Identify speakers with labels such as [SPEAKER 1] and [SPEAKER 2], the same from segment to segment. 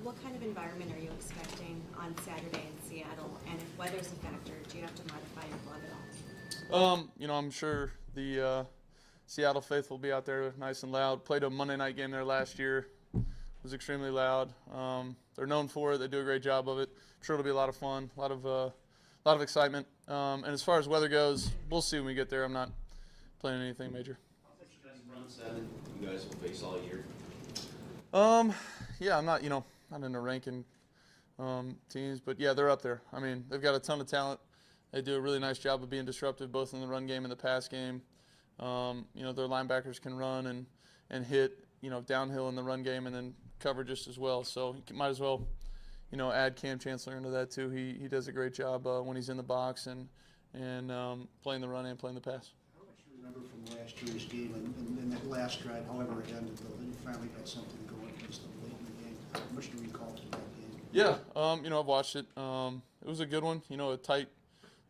[SPEAKER 1] what kind of environment are you expecting on Saturday in Seattle? And if weather's a factor, do you have to modify your club at all?
[SPEAKER 2] I'm sure the Seattle faithful will be out there nice and loud. Played a Monday night game there last year. It was extremely loud. They're known for it. They do a great job of it. I'm sure it'll be a lot of fun, a lot of excitement. And as far as weather goes, we'll see when we get there. I'm not planning anything major.
[SPEAKER 3] Front seven, you guys will face all year.
[SPEAKER 2] Yeah, I'm not into ranking teams, but yeah, they're up there. I mean, they've got a ton of talent. They do a really nice job of being disruptive, both in the run game and the pass game. Their linebackers can run and hit, downhill in the run game and then cover just as well. So you might as well, add Cam Chancellor into that too. He does a great job when he's in the box and playing the run and playing the pass.
[SPEAKER 4] How much do you remember from last year's game and that last drive, however it ended, though, then you finally got something going against them late in the game? How much do you recall from that game?
[SPEAKER 2] Yeah, I've watched it. It was a good one, a tight,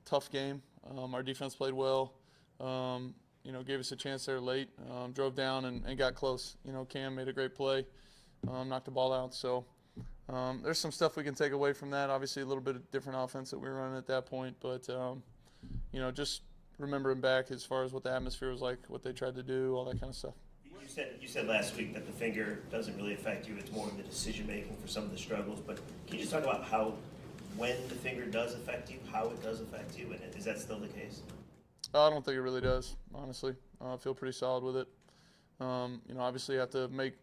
[SPEAKER 2] tough game. Our defense played well. Gave us a chance there late, drove down and got close. Cam made a great play, knocked the ball out. So there's some stuff we can take away from that. Obviously, a little bit of different offense that we were running at that point. But, just remembering back as far as what the atmosphere was like, what they tried to do, all that kind of stuff.
[SPEAKER 5] You said last week that the finger doesn't really affect you. It's more of the decision-making for some of the struggles. But can you just talk about when the finger does affect you, how it does affect you, and is that still the case?
[SPEAKER 2] I don't think it really does, honestly. I feel pretty solid with it. Obviously you have to make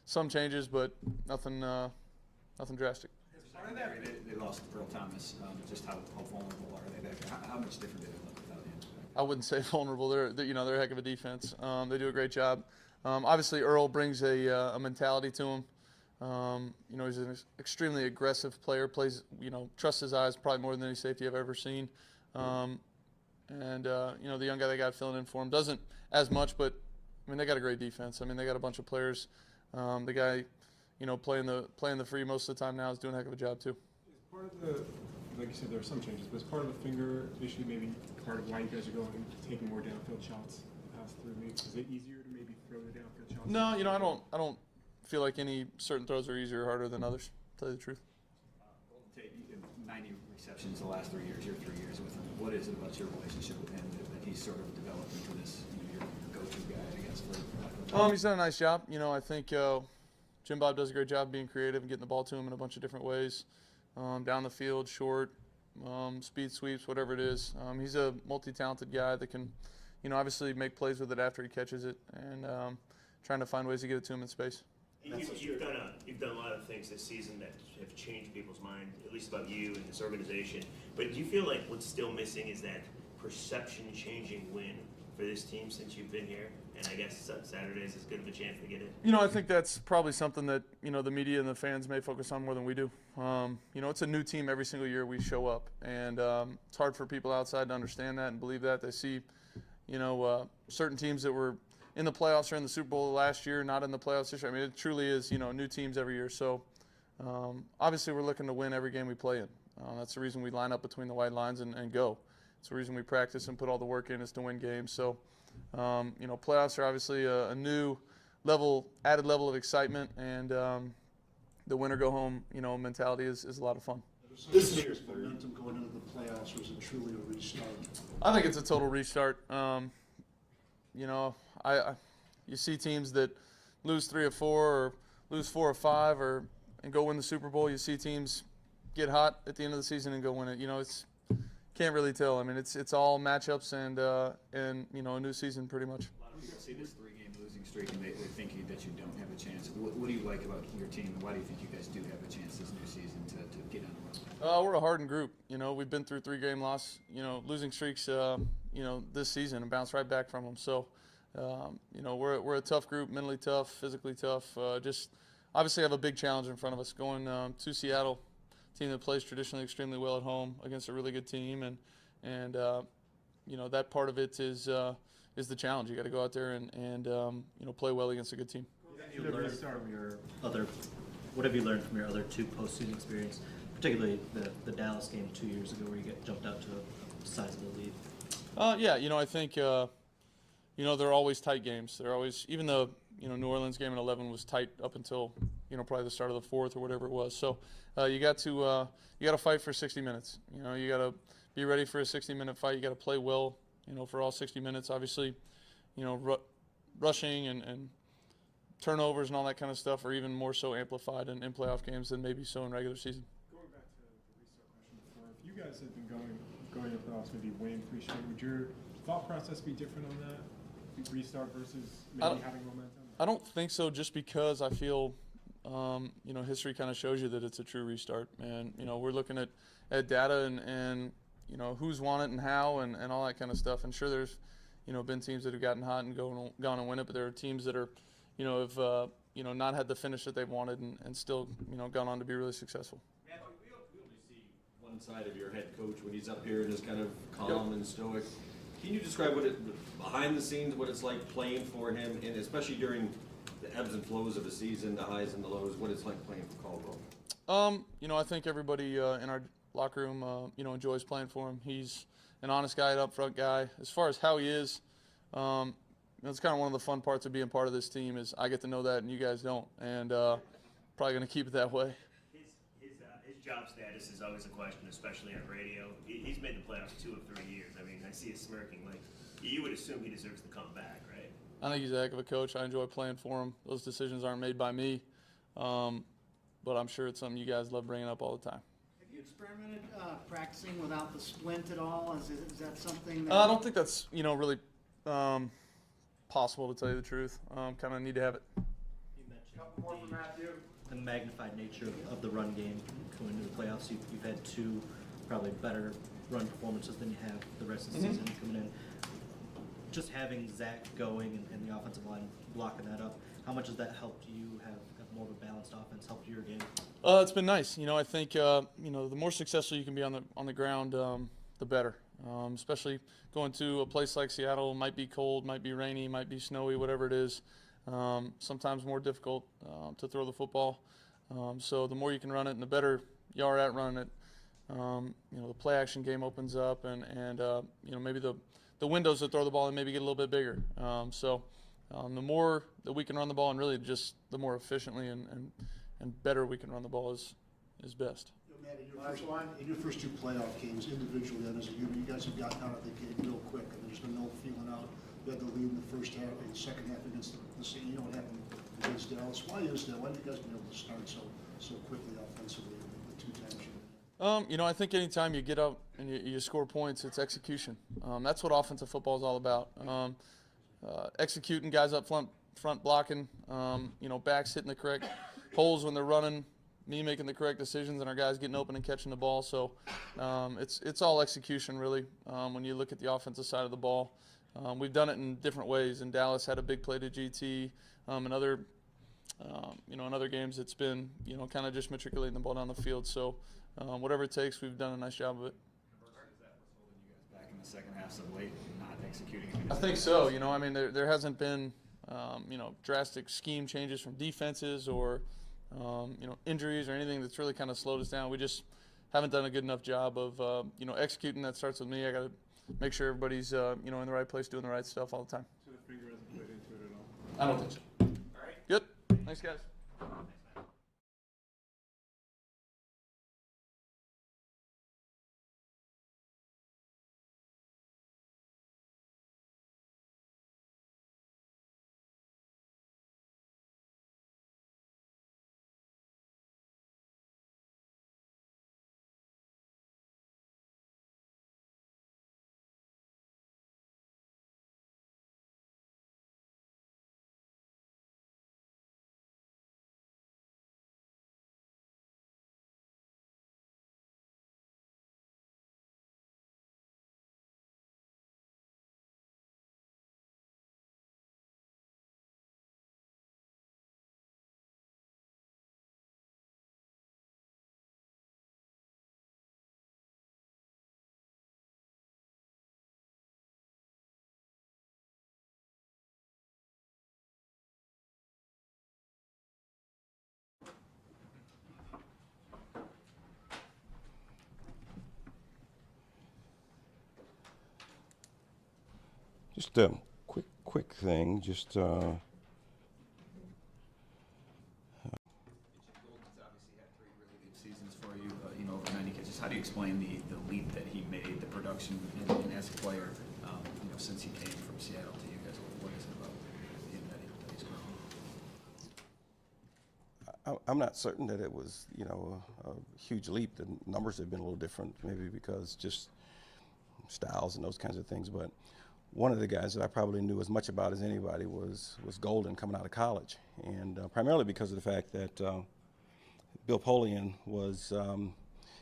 [SPEAKER 2] some changes, but nothing drastic.
[SPEAKER 6] They lost Earl Thomas. Just how vulnerable are they back there? How much different do they look without him?
[SPEAKER 2] I wouldn't say vulnerable. They're a heck of a defense. They do a great job. Obviously Earl brings a mentality to him. He's an extremely aggressive player. Plays, trusts his eyes probably more than any safety I've ever seen. The young guy they got filling in for him doesn't as much, but they got a great defense. They got a bunch of players. The guy, playing the free most of the time now is doing a heck of a job too.
[SPEAKER 7] Is part of the, like you said, there are some changes, but is part of the finger issue maybe part of why you guys are taking more downfield shots the past 3 weeks? Is it easier to maybe throw the downfield shots?
[SPEAKER 2] No, I don't feel like any certain throws are easier or harder than others. To tell you the truth.
[SPEAKER 6] Golden Tate, 90 receptions the last 3 years. You're 3 years with him. What is it about your relationship with him that he's sort of developed into this, your go-to guy, I guess?
[SPEAKER 2] He's done a nice job. I think Jim Bob does a great job being creative and getting the ball to him in a bunch of different ways, down the field, short, speed sweeps, whatever it is. He's a multi-talented guy that can, obviously make plays with it after he catches it, and trying to find ways to get it to him in space.
[SPEAKER 5] You've done a lot of things this season that have changed people's mind, at least about you and this organization. But do you feel like what's still missing is that perception-changing win for this team since you've been here? And I guess Saturday is as good of a chance to get it.
[SPEAKER 2] I think that's probably something that the media and the fans may focus on more than we do. It's a new team every single year we show up, and it's hard for people outside to understand that and believe that. They see, certain teams that were in the playoffs or in the Super Bowl last year, not in the playoffs this year. It truly is, new teams every year. So, obviously we're looking to win every game we play in. That's the reason we line up between the white lines and go. It's the reason we practice and put all the work in is to win games. So, playoffs are obviously a new added level of excitement, and the win or go home, mentality is a lot of fun.
[SPEAKER 4] This year's momentum going into the playoffs, was it truly a restart?
[SPEAKER 2] I think it's a total restart. You see teams that lose 3 or 4 or lose 4 or 5 and go win the Super Bowl. You see teams get hot at the end of the season and go win it. It's can't really tell. It's all matchups and a new season pretty much.
[SPEAKER 6] A lot of people see this 3-game losing streak and they think that you don't have a chance. What do you like about your team, and why do you think you guys do have a chance this new season to get on the run?
[SPEAKER 2] We're a hardened group. We've been through 3-game losing streaks, this season and bounced right back from them. So, we're a tough group, mentally tough, physically tough. Just obviously have a big challenge in front of us going to Seattle, team that plays traditionally extremely well at home against a really good team, and that part of it is the challenge. You got to go out there and play well against a good team.
[SPEAKER 8] What have you learned from your other 2 postseason experience, particularly the Dallas game 2 years ago where you get jumped out to a sizable lead?
[SPEAKER 2] I think they're always tight games. They're always, even the New Orleans game in 11 was tight up until, probably the start of the fourth or whatever it was. So you got to fight for 60 minutes. You got to be ready for a 60-minute fight. You got to play well, for all 60 minutes. Obviously, rushing and turnovers and all that kind of stuff are even more so amplified in playoff games than maybe so in regular season.
[SPEAKER 7] Going back to the restart question before, if you guys had been going to playoffs, maybe winning 3 straight, would your thought process be different on that restart versus maybe having momentum?
[SPEAKER 2] I don't think so, just because I feel, history kind of shows you that it's a true restart. And, we're looking at data and who's won it and how and all that kind of stuff. And sure, there's, been teams that have gotten hot and gone and win it, but there are teams that are, have, not had the finish that they've wanted and still, gone on to be really successful.
[SPEAKER 3] Matthew, we only see one side of your head coach when he's up here and is kind of calm and stoic. Can you describe behind the scenes, what it's like playing for him, and especially during the ebbs and flows of a season, the highs and the lows, what it's like playing for Caldwell?
[SPEAKER 2] I think everybody in our locker room, enjoys playing for him. He's an honest guy, an upfront guy. As far as how he is, it's kind of one of the fun parts of being part of this team is I get to know that and you guys don't, and probably going to keep it that way.
[SPEAKER 5] His job status is always a question, especially on radio. He's made the playoffs 2 of 3 years. I mean, I see him smirking. Like, you would assume he deserves to come back, right?
[SPEAKER 2] I think he's a heck of a coach. I enjoy playing for him. Those decisions aren't made by me, but I'm sure it's something you guys love bringing up all the time.
[SPEAKER 4] Have you experimented practicing without the splint at all? Is that something that...
[SPEAKER 2] I don't think that's, really possible, to tell you the truth. Kind of need to have it.
[SPEAKER 8] You mentioned the magnified nature of the run game going into the playoffs. You've had 2 probably better run performances than you have the rest of the season coming in. Just having Zach going and the offensive line blocking that up, how much has that helped you have more of a balanced offense, helped your game?
[SPEAKER 2] It's been nice. I think the more successful you can be on the ground, the better. Especially going to a place like Seattle, might be cold, might be rainy, might be snowy, whatever it is. Sometimes more difficult to throw the football. So the more you can run it, and the better you are at running it, the play action game opens up, and maybe the windows to throw the ball in maybe get a little bit bigger. The more that we can run the ball, and really just the more efficiently and better we can run the ball is best.
[SPEAKER 4] Matt, in your first 2 playoff games, individually and as a unit, you guys have gotten out of the game real quick, and there's been no feeling out. You had the lead in the first half and the second half against the Saints. You know what happened against Dallas. Why is that? Why have you guys been able to start so quickly offensively the 2 times you
[SPEAKER 2] I think anytime you get out and you score points, it's execution. That's what offensive football is all about. Executing, guys up front blocking, backs hitting the correct holes when they're running, me making the correct decisions, and our guys getting open and catching the ball. So it's all execution, really, when you look at the offensive side of the ball. We've done it in different ways. In Dallas, had a big play to GT. In other games, it's been, kind of just matriculating the ball down the field. So whatever it takes, we've done a nice job of it.
[SPEAKER 6] Is that what's holding you guys back in the second half so late, not executing?
[SPEAKER 2] I think so. There hasn't been, drastic scheme changes from defenses or, injuries or anything that's really kind of slowed us down. We just haven't done a good enough job of, executing. That starts with me. I got to make sure everybody's, in the right place, doing the right stuff all the time.
[SPEAKER 7] So the finger hasn't played into it at all?
[SPEAKER 2] I don't think so.
[SPEAKER 5] All right.
[SPEAKER 2] Good. Thanks, guys.
[SPEAKER 9] Just a quick thing. Just
[SPEAKER 6] explain the leap that he made, the production and as a player, since he came from Seattle to you guys? What is it about him that he's grown?
[SPEAKER 9] I'm not certain that it was, a huge leap. The numbers have been a little different, maybe because just styles and those kinds of things. But one of the guys that I probably knew as much about as anybody was Golden coming out of college, and primarily because of the fact that Bill Polian was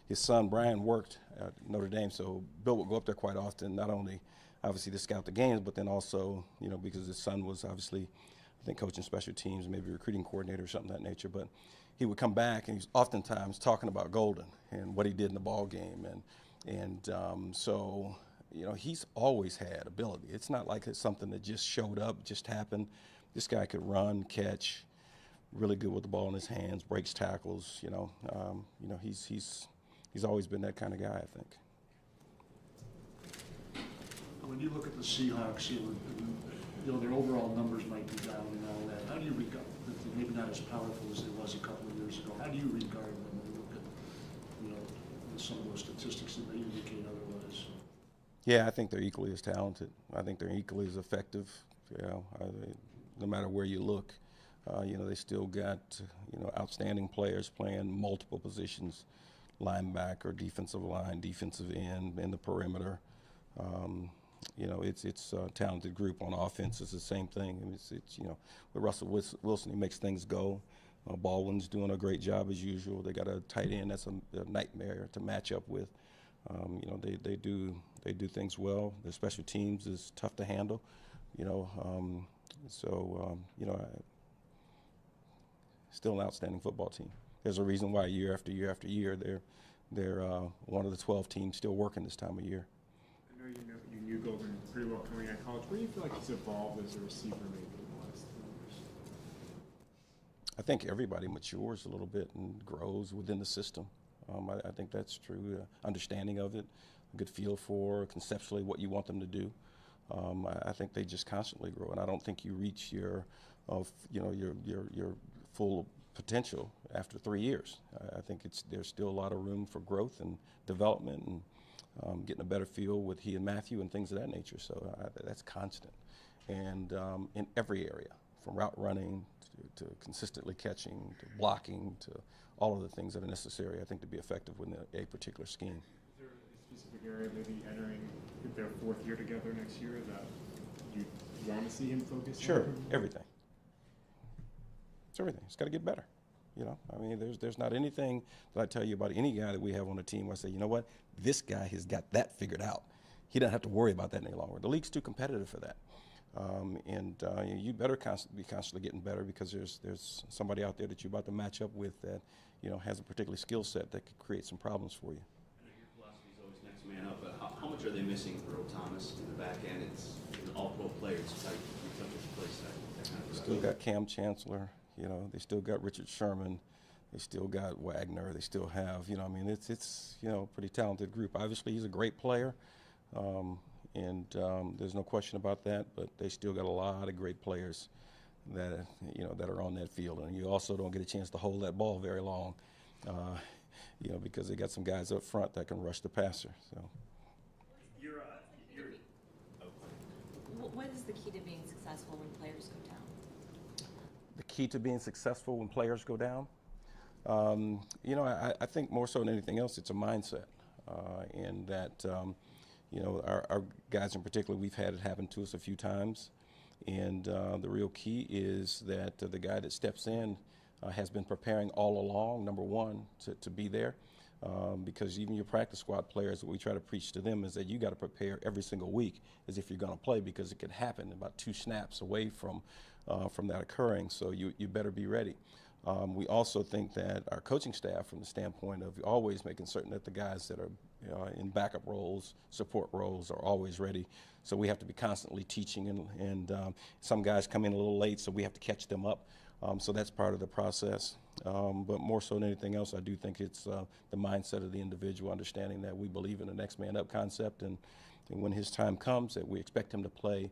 [SPEAKER 9] his son Brian worked at Notre Dame, so Bill would go up there quite often, not only obviously to scout the games, but then also because his son was obviously, I think, coaching special teams, maybe recruiting coordinator or something of that nature. But he would come back and he was oftentimes talking about Golden and what he did in the ball game, so he's always had ability. It's not like it's something that just showed up, just happened. This guy could run, catch, really good with the ball in his hands, breaks tackles. He's always been that kind of guy, I think.
[SPEAKER 4] When you look at the Seahawks, their overall numbers might be down and all that. How do you regard, maybe not as powerful as it was a couple of years ago, how do you regard them when you look at, some of those statistics that they indicate otherwise?
[SPEAKER 9] Yeah, I think they're equally as talented. I think they're equally as effective. No matter where you look, they still got outstanding players playing multiple positions: linebacker, defensive line, defensive end, in the perimeter. It's a talented group. On offense, it's the same thing. With Russell Wilson, he makes things go. Baldwin's doing a great job as usual. They got a tight end that's a nightmare to match up with. They do things well. Their special teams is tough to handle. Still an outstanding football team. There's a reason why year after year after year they're one of the 12 teams still working this time of year.
[SPEAKER 7] I know you knew Golden pretty well coming out of college. Where do you feel like he's evolved as a receiver maybe in the last 3 years?
[SPEAKER 9] I think everybody matures a little bit and grows within the system. I think that's true. Understanding of it, a good feel for conceptually what you want them to do. I think they just constantly grow, and I don't think you reach your full potential after 3 years. I think there's still a lot of room for growth and development and getting a better feel with he and Matthew and things of that nature. So that's constant, and in every area, from route running to consistently catching to blocking to all of the things that are necessary, I think, to be effective within a particular scheme.
[SPEAKER 7] Is there a specific area maybe entering their 4th year together next year that you want to see him focus on?
[SPEAKER 9] Sure, everything. It's everything. It's got to get better. There's not anything that I tell you about any guy that we have on the team where I say, you know what, this guy has got that figured out. He doesn't have to worry about that any longer. The league's too competitive for that. You better be constantly getting better, because there's somebody out there that you're about to match up with that has a particular skill set that could create some problems for you.
[SPEAKER 10] I know your philosophy is always next man up, but how much are they missing Earl Thomas in the back end? It's all pro players. How do you replace that kind of
[SPEAKER 9] Still got Cam Chancellor. They still got Richard Sherman. They still got Wagner. They still have, it's a pretty talented group. Obviously, he's a great player, and there's no question about that. But they still got a lot of great players that that are on that field, and you also don't get a chance to hold that ball very long, because they got some guys up front that can rush the passer. So.
[SPEAKER 1] What is the key to being successful when players go down?
[SPEAKER 9] The key to being successful when players go down? I think more so than anything else, it's a mindset. And that, our guys in particular, we've had it happen to us a few times. And the real key is that the guy that steps in has been preparing all along, number one, to be there. Because even your practice squad players, what we try to preach to them is that you got to prepare every single week as if you're going to play, because it could happen about 2 snaps away from that occurring. So you better be ready. We also think that our coaching staff, from the standpoint of always making certain that the guys that are in backup roles, support roles, are always ready. So we have to be constantly teaching, and some guys come in a little late, so we have to catch them up. So that's part of the process. But more so than anything else, I do think it's the mindset of the individual, understanding that we believe in the next man up concept, and when his time comes, that we expect him to play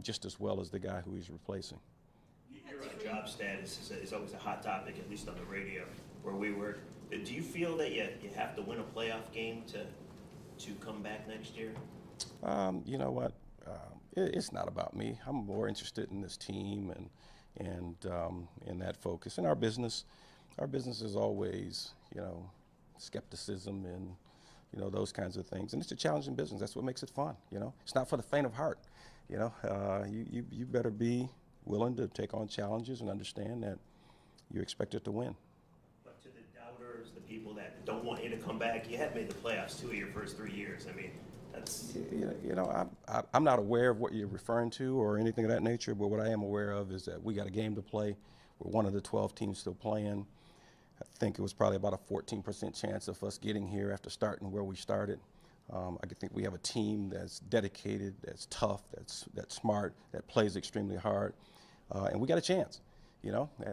[SPEAKER 9] just as well as the guy who he's replacing.
[SPEAKER 5] Your job status is always a hot topic, at least on the radio. where we were. Do you feel that you have to win a playoff game to come back next year?
[SPEAKER 9] You know what? It's not about me. I'm more interested in this team and in that focus. In our business is always, skepticism and, those kinds of things. And it's a challenging business. That's what makes it fun, It's not for the faint of heart, You better be willing to take on challenges and understand that you're expected to win.
[SPEAKER 5] But to the doubters, the people that don't want you to come back, you have made the playoffs 2 of your first 3 years. I mean, that's...
[SPEAKER 9] I'm not aware of what you're referring to or anything of that nature, but what I am aware of is that we got a game to play. We're one of the 12 teams still playing. I think it was probably about a 14% chance of us getting here after starting where we started. I think we have a team that's dedicated, that's tough, that's smart, that plays extremely hard, and we got a chance.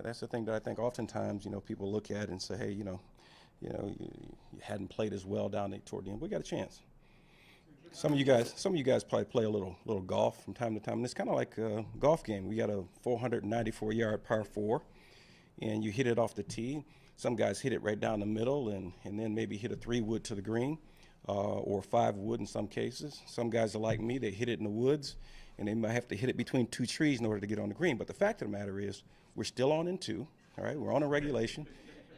[SPEAKER 9] That's the thing that I think oftentimes, people look at and say, hey, you hadn't played as well down there toward the end. We got a chance. Some of you guys probably play a little golf from time to time. And it's kind of like a golf game. We got a 494-yard par 4, and you hit it off the tee. Some guys hit it right down the middle and then maybe hit a 3-wood to the green, or 5-wood in some cases. Some guys are like me. They hit it in the woods, and they might have to hit it between 2 trees in order to get on the green. But the fact of the matter is we're still on in 2, all right? We're on a regulation,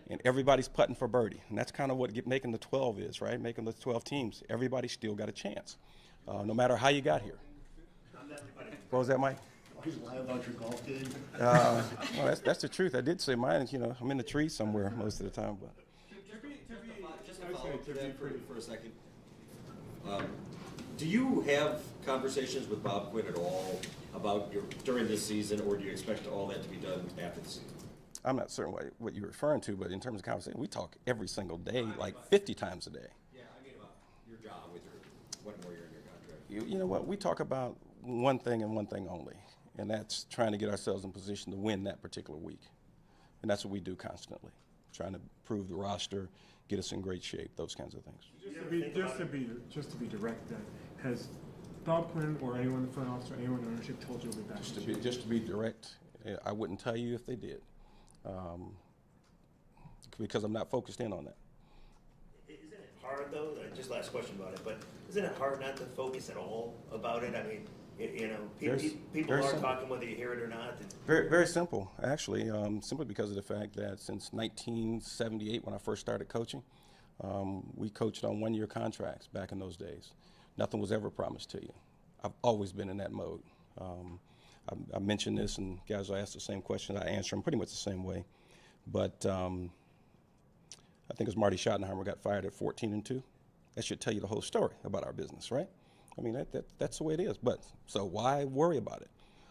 [SPEAKER 9] and everybody's putting for birdie. And that's kind of what making the 12 is, right? Making the 12 teams. Everybody's still got a chance, no matter how you got here. What was that, Mike?
[SPEAKER 4] Always lie about your golf game.
[SPEAKER 9] Well, that's the truth. I did say mine. I'm in the tree somewhere most of the time. But
[SPEAKER 3] Just to follow up to that for a second. Do you have conversations with Bob Quinn at all about during this season, or do you expect all that to be done after the season?
[SPEAKER 9] I'm not certain what you're referring to, but in terms of conversation, we talk every single day, like 50 times a day.
[SPEAKER 3] Yeah, I mean about your job with what more you're in your contract.
[SPEAKER 9] You know what? We talk about one thing and one thing only, and that's trying to get ourselves in position to win that particular week. And that's what we do constantly, trying to improve the roster, get us in great shape, those kinds of things.
[SPEAKER 7] Just to be direct, then, has Bob Quinn or anyone in the front office or anyone in ownership told you about that?
[SPEAKER 9] Just to be direct, I wouldn't tell you if they did, because I'm not focused in on that.
[SPEAKER 5] Isn't it hard, though? Just last question about it, but isn't it hard not to focus at all about it? I mean, people are talking whether you hear it or not.
[SPEAKER 9] Very, very simple, actually, simply because of the fact that since 1978, when I first started coaching, we coached on one-year contracts back in those days. Nothing was ever promised to you. I've always been in that mode. I mentioned this, and guys will ask the same question. I answer them pretty much the same way. But I think it was Marty Schottenheimer got fired at 14-2. That should tell you the whole story about our business, right? I mean, that's the way it is. But so why worry about it?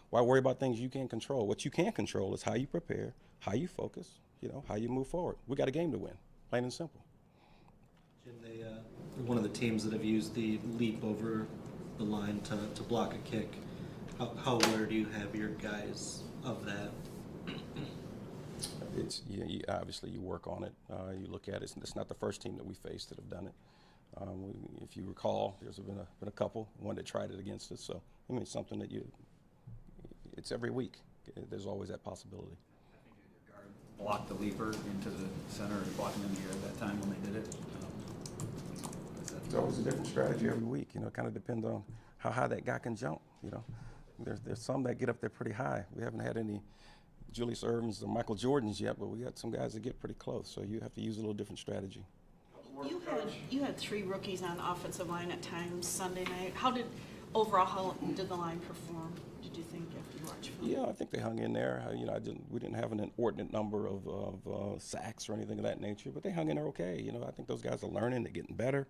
[SPEAKER 9] Why worry about things you can't control? What you can control is how you prepare, how you focus, how you move forward. We got a game to win, plain and simple.
[SPEAKER 8] Jim, they're one of the teams that have used the leap over the line to block a kick. How aware do you have your guys of that?
[SPEAKER 9] It's obviously you work on it. You look at it. It's not the first team that we faced that have done it. If you recall, there's been a couple, one that tried it against us. So I mean, it's something that it's every week. There's always that possibility.
[SPEAKER 6] I think your guard blocked the leaper into the center and blocked him in the air that time when they did it.
[SPEAKER 9] It's always a different strategy every week. It kind of depends on how high that guy can jump. There's some that get up there pretty high. We haven't had any Julius Ervings or Michael Jordans yet, but we got some guys that get pretty close. So you have to use a little different strategy.
[SPEAKER 11] You had 3 rookies on offensive line at times Sunday night. How did the line perform? Did you think after you watched film?
[SPEAKER 9] Yeah, I think they hung in there. We didn't have an inordinate number of sacks or anything of that nature, but they hung in there okay. I think those guys are learning. They're getting better.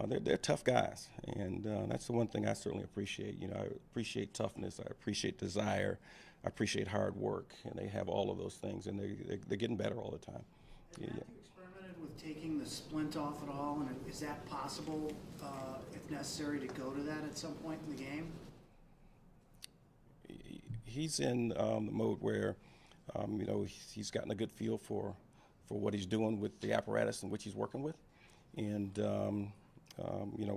[SPEAKER 9] They're tough guys, and that's the one thing I certainly appreciate. I appreciate toughness. I appreciate desire. I appreciate hard work, and they have all of those things, and they're getting better all the time.
[SPEAKER 12] Have you experimented with taking the splint off at all, and is that possible, if necessary, to go to that at some point in the game?
[SPEAKER 9] He's in the mode where, he's gotten a good feel for what he's doing with the apparatus in which he's working with, and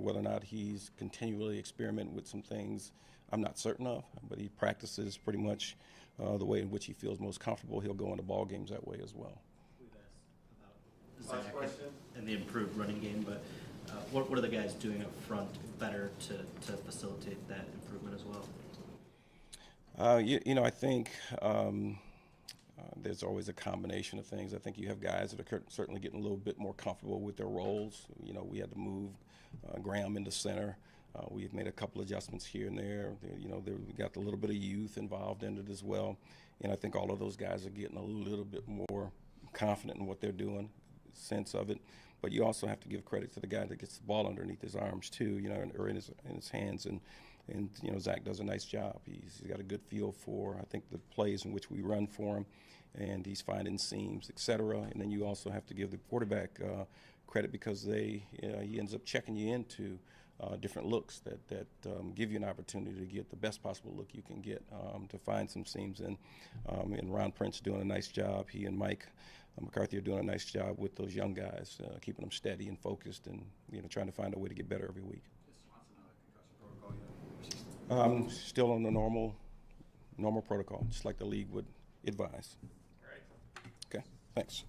[SPEAKER 9] whether or not he's continually experimenting with some things, I'm not certain of, but he practices pretty much the way in which he feels most comfortable. He'll go into ball games that way as well.
[SPEAKER 8] We've asked Zach and the improved running game, but what are the guys doing up front better to facilitate that improvement as well?
[SPEAKER 9] I think there's always a combination of things. I think you have guys that are certainly getting a little bit more comfortable with their roles. We had to move Graham into center. We've made a couple adjustments here and there. We got a little bit of youth involved in it as well. And I think all of those guys are getting a little bit more confident in what they're doing, sense of it. But you also have to give credit to the guy that gets the ball underneath his arms too, or in his hands. And Zach does a nice job. He's got a good feel for, I think, the plays in which we run for him, and he's finding seams, et cetera. And then you also have to give the quarterback credit because he ends up checking you into different looks that give you an opportunity to get the best possible look you can get, to find some seams. And Ron Prince doing a nice job. He and Mike McCarthy are doing a nice job with those young guys, keeping them steady and focused, and trying to find a way to get better every week. Still on the normal protocol, just like the league would advise.
[SPEAKER 10] All right.
[SPEAKER 9] Okay, thanks.